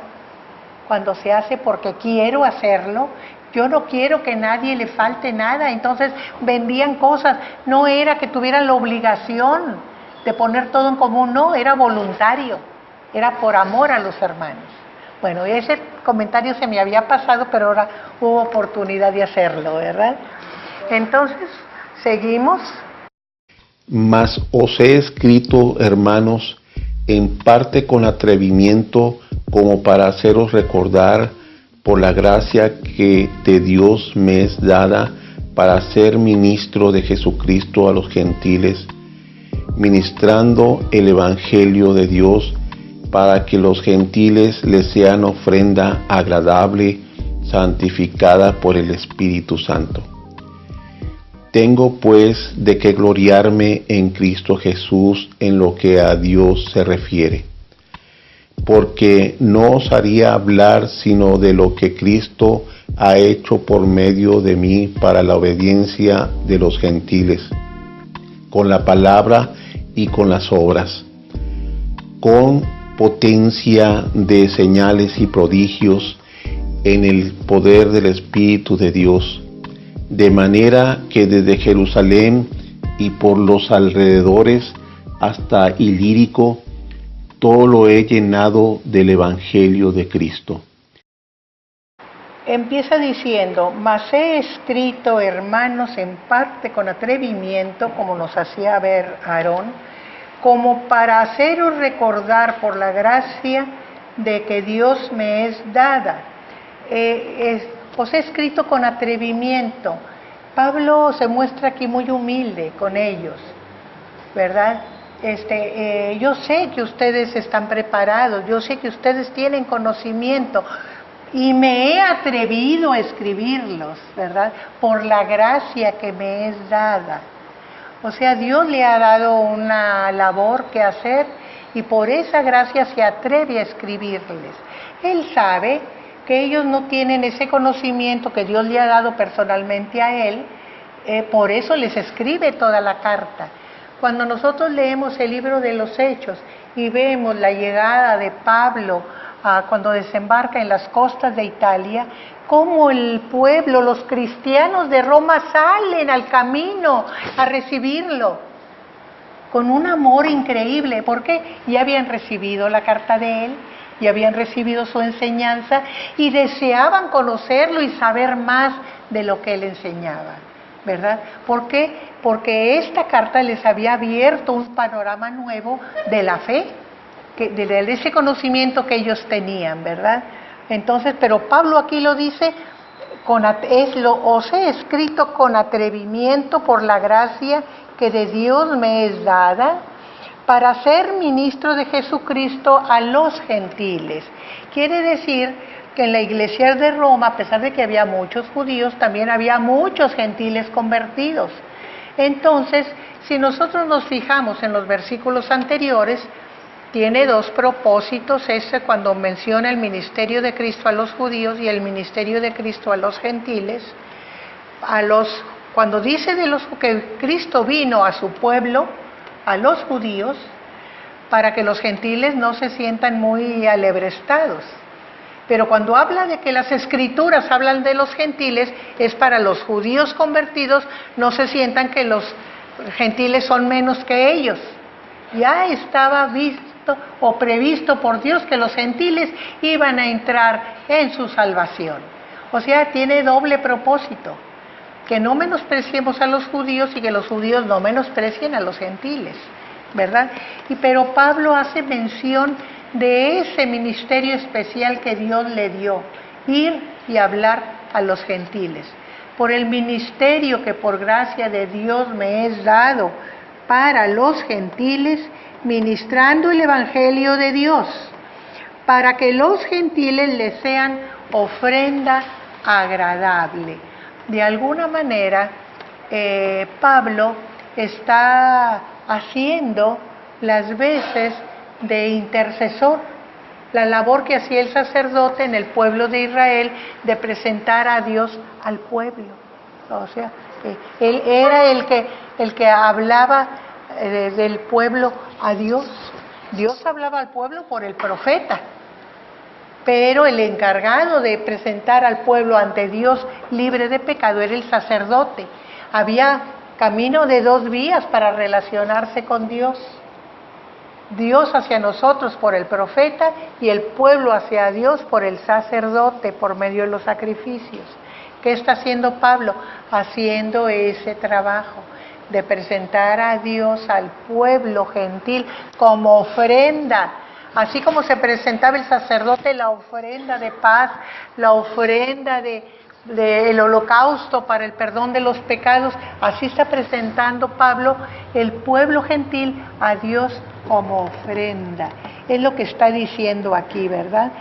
cuando se hace porque quiero hacerlo. Yo no quiero que a nadie le falte nada, entonces vendían cosas, no era que tuvieran la obligación de poner todo en común, no, era voluntario, era por amor a los hermanos. Bueno, ese comentario se me había pasado, pero ahora hubo oportunidad de hacerlo, ¿verdad? Entonces, seguimos. Mas os he escrito, hermanos, en parte con atrevimiento, como para haceros recordar por la gracia que de Dios me es dada para ser ministro de Jesucristo a los gentiles, ministrando el Evangelio de Dios, para que los gentiles les sean ofrenda agradable, santificada por el Espíritu Santo. Tengo pues de qué gloriarme en Cristo Jesús en lo que a Dios se refiere, porque no osaría hablar sino de lo que Cristo ha hecho por medio de mí para la obediencia de los gentiles, con la palabra y con las obras, con potencia de señales y prodigios en el poder del Espíritu de Dios, de manera que desde Jerusalén y por los alrededores hasta Ilírico, todo lo he llenado del Evangelio de Cristo. Empieza diciendo, mas he escrito, hermanos, en parte con atrevimiento, como nos hacía ver Aarón, como para haceros recordar por la gracia de que Dios me es dada. Os he escrito con atrevimiento. Pablo se muestra aquí muy humilde con ellos, ¿verdad? Yo sé que ustedes están preparados, yo sé que ustedes tienen conocimiento y me he atrevido a escribirlos, ¿verdad? Por la gracia que me es dada. O sea, Dios le ha dado una labor que hacer y por esa gracia se atreve a escribirles. Él sabe que ellos no tienen ese conocimiento que Dios le ha dado personalmente a él, por eso les escribe toda la carta. Cuando nosotros leemos el libro de los Hechos y vemos la llegada de Pablo cuando desembarca en las costas de Italia, cómo el pueblo, los cristianos de Roma salen al camino a recibirlo con un amor increíble, porque ya habían recibido la carta de él, y habían recibido su enseñanza y deseaban conocerlo y saber más de lo que él enseñaba, ¿verdad? ¿Por qué? Porque esta carta les había abierto un panorama nuevo de la fe, de ese conocimiento que ellos tenían, ¿verdad? Entonces, pero Pablo aquí lo dice, os he escrito con atrevimiento por la gracia que de Dios me es dada, para ser ministro de Jesucristo a los gentiles. Quiere decir que en la iglesia de Roma, a pesar de que había muchos judíos, también había muchos gentiles convertidos. Entonces, si nosotros nos fijamos en los versículos anteriores, tiene dos propósitos, cuando menciona el ministerio de Cristo a los judíos y el ministerio de Cristo a los gentiles. Cuando dice que Cristo vino a su pueblo, a los judíos, para que los gentiles no se sientan muy alebrestados. Pero cuando habla de que las escrituras hablan de los gentiles, es para los judíos convertidos, no se sientan que los gentiles son menos que ellos. Ya estaba visto o previsto por Dios que los gentiles iban a entrar en su salvación. O sea, tiene doble propósito, que no menospreciemos a los judíos y que los judíos no menosprecien a los gentiles, ¿verdad? Pero Pablo hace mención de ese ministerio especial que Dios le dio, ir y hablar a los gentiles. Por el ministerio que por gracia de Dios me es dado para los gentiles, ministrando el evangelio de Dios, para que los gentiles le sean ofrenda agradable. De alguna manera, Pablo está haciendo las veces de intercesor, la labor que hacía el sacerdote en el pueblo de Israel de presentar a Dios al pueblo. O sea, él era el que hablaba del pueblo a Dios. Dios hablaba al pueblo por el profeta, pero el encargado de presentar al pueblo ante Dios libre de pecado era el sacerdote. Había camino de dos vías para relacionarse con Dios. Dios hacia nosotros por el profeta y el pueblo hacia Dios por el sacerdote, por medio de los sacrificios. ¿Qué está haciendo Pablo? Haciendo ese trabajo de presentar a Dios al pueblo gentil como ofrenda. Así como se presentaba el sacerdote la ofrenda de paz, la ofrenda del holocausto para el perdón de los pecados, así está presentando Pablo el pueblo gentil a Dios como ofrenda. Es lo que está diciendo aquí, ¿verdad?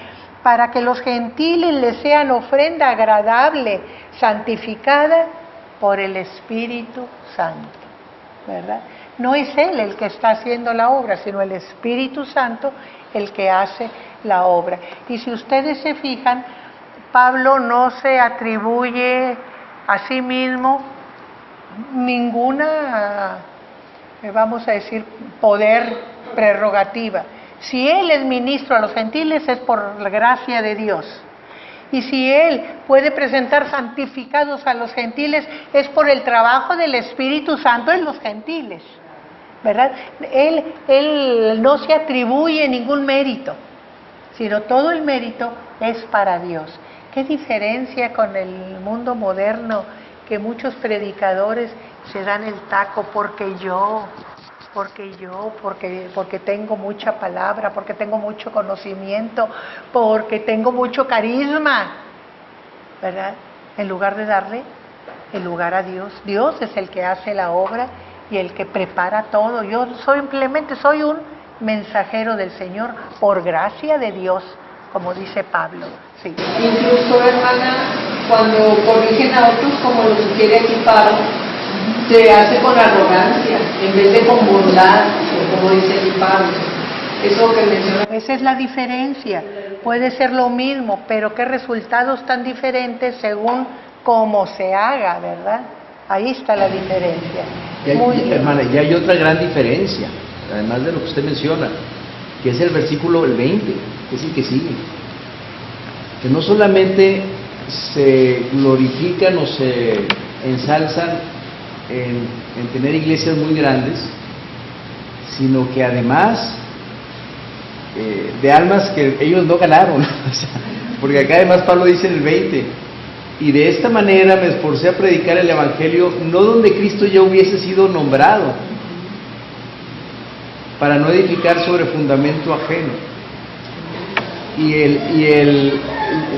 Para que los gentiles le sean ofrenda agradable, santificada por el Espíritu Santo, ¿verdad? No es Él el que está haciendo la obra, sino el Espíritu Santo el que hace la obra. Y si ustedes se fijan, Pablo no se atribuye a sí mismo ninguna, vamos a decir, poder, prerrogativa. Si él es ministro a los gentiles es por la gracia de Dios. Y si él puede presentar santificados a los gentiles es por el trabajo del Espíritu Santo en los gentiles, ¿verdad? Él no se atribuye ningún mérito, sino todo el mérito es para Dios. ¿Qué diferencia con el mundo moderno, que muchos predicadores se dan el taco porque tengo mucha palabra, porque tengo mucho conocimiento, porque tengo mucho carisma, ¿verdad? En lugar de darle el lugar a Dios. Dios es el que hace la obra y el que prepara todo. Yo simplemente soy un mensajero del Señor por gracia de Dios, como dice Pablo. Sí. Incluso, hermana, cuando corrigen a otros, como lo sugiere aquí Pablo, se hace con arrogancia, en vez de con bondad, como dice aquí Pablo. Eso que menciona. Esa es la diferencia. Puede ser lo mismo, pero qué resultados tan diferentes según cómo se haga, ¿verdad? Ahí está la diferencia. Hermana, ya hay otra gran diferencia, además de lo que usted menciona, que es el versículo 20, que es el que sigue. Que no solamente se glorifican o se ensalzan en tener iglesias muy grandes, sino que además de almas que ellos no ganaron. O sea, porque acá además Pablo dice en el 20, y de esta manera me esforcé a predicar el Evangelio, no donde Cristo ya hubiese sido nombrado, para no edificar sobre fundamento ajeno.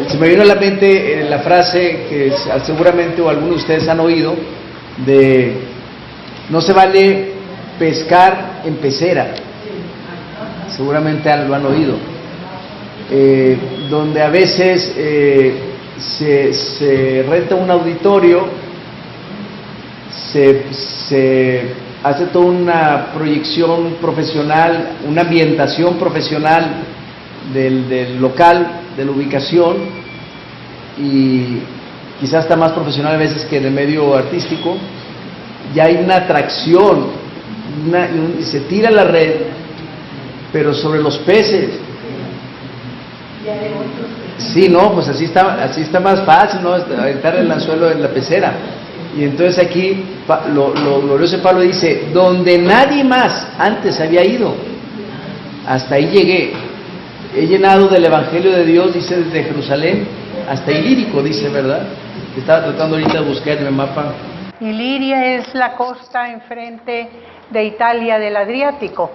Se me vino a la mente la frase que seguramente o algunos de ustedes han oído, de no se vale pescar en pecera. Seguramente lo han oído. Donde a veces se renta un auditorio, se hace toda una proyección profesional, una ambientación profesional del local, de la ubicación, y quizás está más profesional a veces que en el medio artístico. Ya hay una atracción, se tira la red, pero sobre los peces. Sí, no, pues así está más fácil, ¿no? Aventar el anzuelo en la pecera. Y entonces aquí lo glorioso de Pablo dice, donde nadie más antes había ido, hasta ahí llegué. He llenado del Evangelio de Dios, dice, desde Jerusalén hasta Ilírico, dice, ¿verdad? Estaba tratando ahorita de buscar en el mapa. Iliria es la costa enfrente de Italia del Adriático,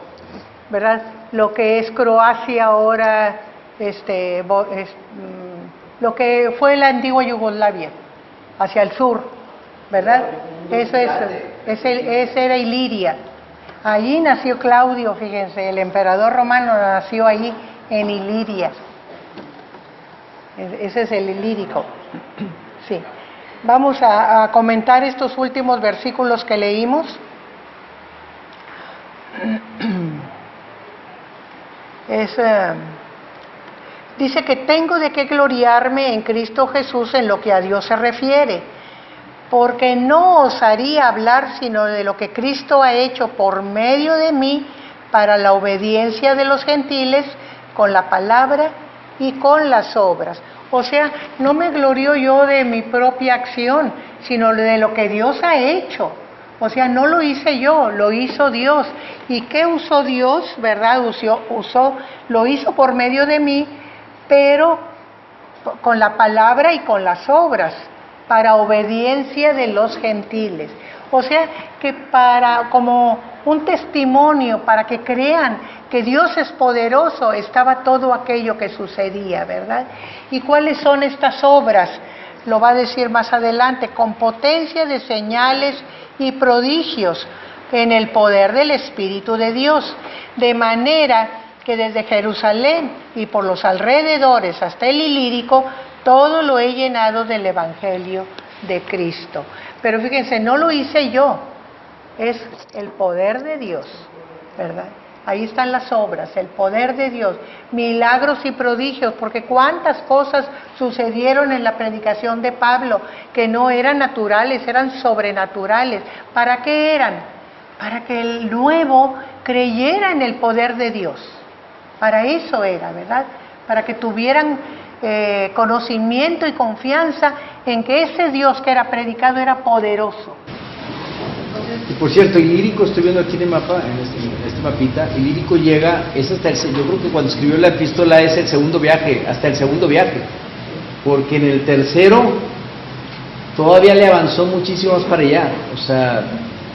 ¿verdad? Lo que es Croacia ahora, lo que fue la antigua Yugoslavia, hacia el sur, ¿verdad? Ese era Iliria. Allí nació Claudio, fíjense, el emperador romano nació allí en Iliria. Ese es el Ilírico. Sí. Vamos a comentar estos últimos versículos que leímos. Dice que tengo de qué gloriarme en Cristo Jesús en lo que a Dios se refiere, porque no osaría hablar sino de lo que Cristo ha hecho por medio de mí para la obediencia de los gentiles con la palabra y con las obras. O sea, no me glorío yo de mi propia acción, sino de lo que Dios ha hecho. O sea, no lo hice yo, lo hizo Dios. ¿Y qué usó Dios? ¿Verdad? Lo hizo por medio de mí, pero con la palabra y con las obras, para obediencia de los gentiles. O sea, que como un testimonio, para que crean que Dios es poderoso, estaba todo aquello que sucedía, ¿verdad? ¿Y cuáles son estas obras? Lo va a decir más adelante, con potencia de señales y prodigios en el poder del Espíritu de Dios, de manera que desde Jerusalén y por los alrededores hasta el Ilírico, todo lo he llenado del Evangelio de Cristo. Pero fíjense, no lo hice yo, es el poder de Dios, ¿verdad? Ahí están las obras, el poder de Dios, milagros y prodigios, porque cuántas cosas sucedieron en la predicación de Pablo que no eran naturales, eran sobrenaturales. ¿Para qué eran? Para que el nuevo creyera en el poder de Dios. Para eso era, ¿verdad? Para que tuvieran conocimiento y confianza en que ese Dios que era predicado era poderoso. Y por cierto, Ilírico, estoy viendo aquí en el mapa, en este mapita, Ilírico llega, es hasta yo creo que cuando escribió la epístola es el segundo viaje, hasta el segundo viaje, porque en el tercero todavía le avanzó muchísimo más para allá, o sea,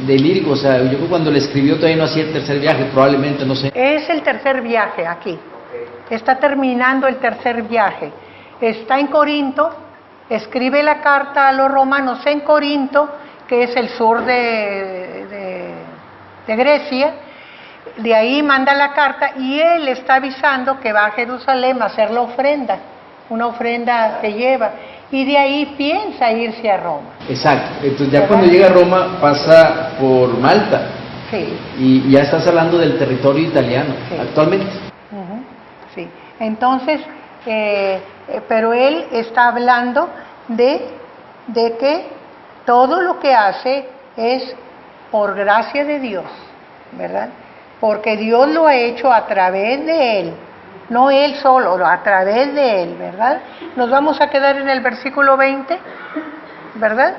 de Ilírico, o sea, yo creo que cuando le escribió todavía no hacía el tercer viaje, probablemente, no sé. Es el tercer viaje aquí, está terminando el tercer viaje, está en Corinto, escribe la carta a los romanos en Corinto, que es el sur de Grecia. De ahí manda la carta y él está avisando que va a Jerusalén a hacer la ofrenda, una ofrenda que lleva, y de ahí piensa irse a Roma. Exacto, entonces ya cuando llega a Roma pasa por Malta. Sí. Y ya estás hablando del territorio italiano, sí, actualmente. Sí, entonces, pero él está hablando de que todo lo que hace es por gracia de Dios, ¿verdad? Porque Dios lo ha hecho a través de él, no él solo, a través de él, ¿verdad? Nos vamos a quedar en el versículo 20, ¿verdad?